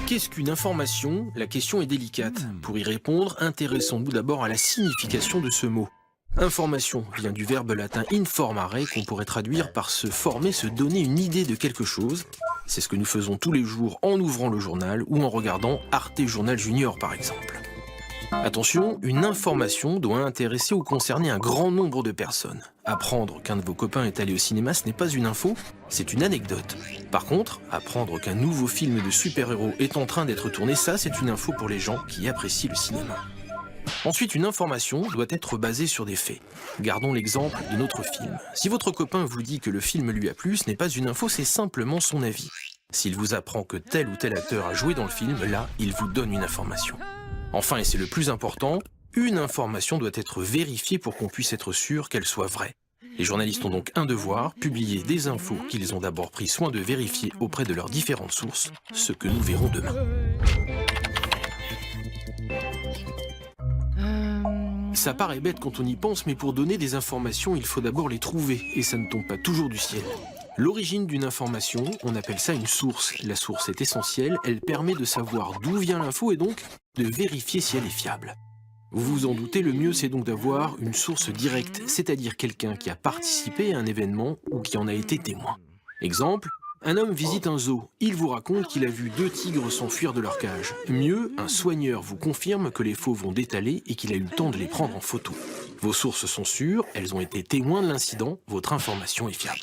Qu'est-ce qu'une information? La question est délicate. Pour y répondre, intéressons-nous d'abord à la signification de ce mot. Information vient du verbe latin informare qu'on pourrait traduire par se former, se donner une idée de quelque chose. C'est ce que nous faisons tous les jours en ouvrant le journal ou en regardant Arte Journal Junior par exemple. Attention, une information doit intéresser ou concerner un grand nombre de personnes. Apprendre qu'un de vos copains est allé au cinéma, ce n'est pas une info, c'est une anecdote. Par contre, apprendre qu'un nouveau film de super-héros est en train d'être tourné, ça c'est une info pour les gens qui apprécient le cinéma. Ensuite, une information doit être basée sur des faits. Gardons l'exemple de notre film. Si votre copain vous dit que le film lui a plu, ce n'est pas une info, c'est simplement son avis. S'il vous apprend que tel ou tel acteur a joué dans le film, là, il vous donne une information. Enfin, et c'est le plus important, une information doit être vérifiée pour qu'on puisse être sûr qu'elle soit vraie. Les journalistes ont donc un devoir, publier des infos qu'ils ont d'abord pris soin de vérifier auprès de leurs différentes sources, ce que nous verrons demain. Ça paraît bête quand on y pense, mais pour donner des informations, il faut d'abord les trouver, et ça ne tombe pas toujours du ciel. L'origine d'une information, on appelle ça une source. La source est essentielle, elle permet de savoir d'où vient l'info et donc de vérifier si elle est fiable. Vous vous en doutez, le mieux c'est donc d'avoir une source directe, c'est-à-dire quelqu'un qui a participé à un événement ou qui en a été témoin. Exemple, un homme visite un zoo. Il vous raconte qu'il a vu 2 tigres s'enfuir de leur cage. Mieux, un soigneur vous confirme que les fauves ont détalé et qu'il a eu le temps de les prendre en photo. Vos sources sont sûres, elles ont été témoins de l'incident, votre information est fiable.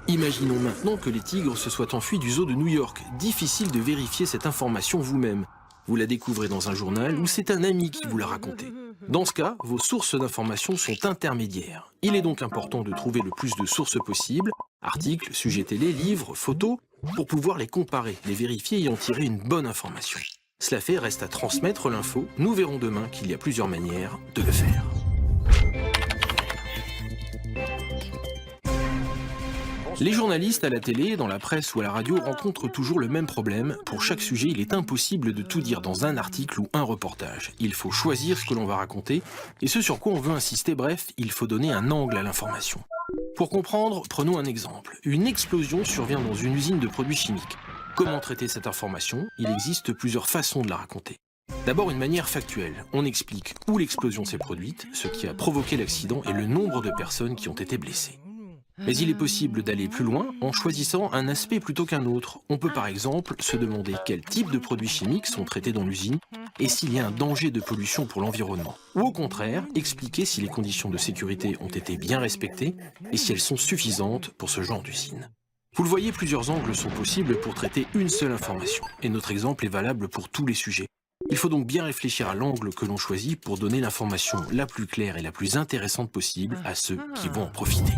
Imaginons maintenant que les tigres se soient enfuis du zoo de New York. Difficile de vérifier cette information vous-même. Vous la découvrez dans un journal ou c'est un ami qui vous l'a raconté. Dans ce cas, vos sources d'information sont intermédiaires. Il est donc important de trouver le plus de sources possibles, articles, sujets télé, livres, photos, pour pouvoir les comparer, les vérifier et en tirer une bonne information. Cela fait, reste à transmettre l'info. Nous verrons demain qu'il y a plusieurs manières de le faire. Les journalistes à la télé, dans la presse ou à la radio rencontrent toujours le même problème. Pour chaque sujet, il est impossible de tout dire dans un article ou un reportage. Il faut choisir ce que l'on va raconter et ce sur quoi on veut insister. Bref, il faut donner un angle à l'information. Pour comprendre, prenons un exemple. Une explosion survient dans une usine de produits chimiques. Comment traiter cette information? Il existe plusieurs façons de la raconter. D'abord, une manière factuelle. On explique où l'explosion s'est produite, ce qui a provoqué l'accident et le nombre de personnes qui ont été blessées. Mais il est possible d'aller plus loin en choisissant un aspect plutôt qu'un autre. On peut par exemple se demander quel type de produits chimiques sont traités dans l'usine et s'il y a un danger de pollution pour l'environnement. Ou au contraire, expliquer si les conditions de sécurité ont été bien respectées et si elles sont suffisantes pour ce genre d'usine. Vous le voyez, plusieurs angles sont possibles pour traiter une seule information. Et notre exemple est valable pour tous les sujets. Il faut donc bien réfléchir à l'angle que l'on choisit pour donner l'information la plus claire et la plus intéressante possible à ceux qui vont en profiter.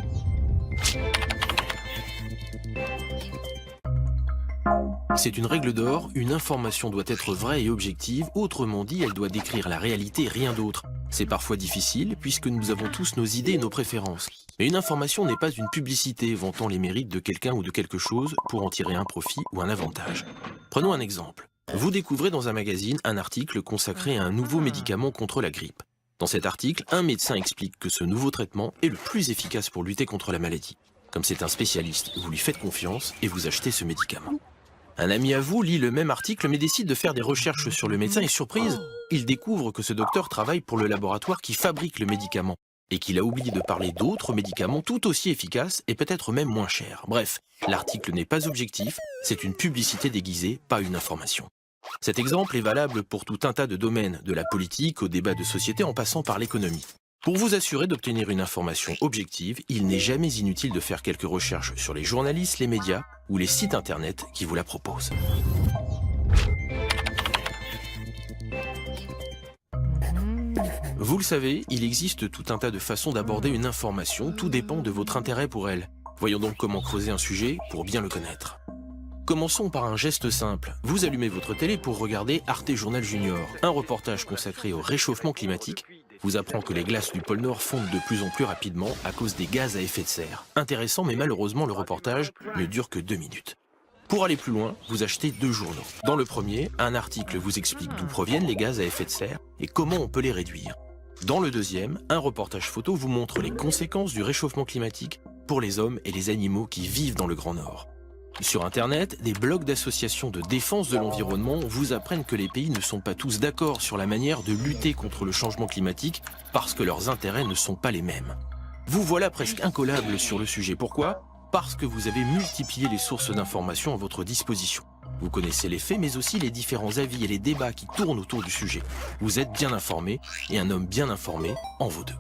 C'est une règle d'or, une information doit être vraie et objective, autrement dit, elle doit décrire la réalité et rien d'autre. C'est parfois difficile, puisque nous avons tous nos idées et nos préférences. Mais une information n'est pas une publicité vantant les mérites de quelqu'un ou de quelque chose pour en tirer un profit ou un avantage. Prenons un exemple. Vous découvrez dans un magazine un article consacré à un nouveau médicament contre la grippe. Dans cet article, un médecin explique que ce nouveau traitement est le plus efficace pour lutter contre la maladie. Comme c'est un spécialiste, vous lui faites confiance et vous achetez ce médicament. Un ami à vous lit le même article mais décide de faire des recherches sur le médecin et surprise, il découvre que ce docteur travaille pour le laboratoire qui fabrique le médicament et qu'il a oublié de parler d'autres médicaments tout aussi efficaces et peut-être même moins chers. Bref, l'article n'est pas objectif, c'est une publicité déguisée, pas une information. Cet exemple est valable pour tout un tas de domaines, de la politique au débat de société en passant par l'économie. Pour vous assurer d'obtenir une information objective, il n'est jamais inutile de faire quelques recherches sur les journalistes, les médias ou les sites internet qui vous la proposent. Vous le savez, il existe tout un tas de façons d'aborder une information, tout dépend de votre intérêt pour elle. Voyons donc comment creuser un sujet pour bien le connaître. Commençons par un geste simple. Vous allumez votre télé pour regarder Arte Journal Junior. Un reportage consacré au réchauffement climatique vous apprend que les glaces du pôle Nord fondent de plus en plus rapidement à cause des gaz à effet de serre. Intéressant, mais malheureusement, le reportage ne dure que 2 minutes. Pour aller plus loin, vous achetez 2 journaux. Dans le premier, un article vous explique d'où proviennent les gaz à effet de serre et comment on peut les réduire. Dans le deuxième, un reportage photo vous montre les conséquences du réchauffement climatique pour les hommes et les animaux qui vivent dans le Grand Nord. Sur Internet, des blogs d'associations de défense de l'environnement vous apprennent que les pays ne sont pas tous d'accord sur la manière de lutter contre le changement climatique parce que leurs intérêts ne sont pas les mêmes. Vous voilà presque incollable sur le sujet. Pourquoi ? Parce que vous avez multiplié les sources d'informations à votre disposition. Vous connaissez les faits, mais aussi les différents avis et les débats qui tournent autour du sujet. Vous êtes bien informé, et un homme bien informé en vaut deux.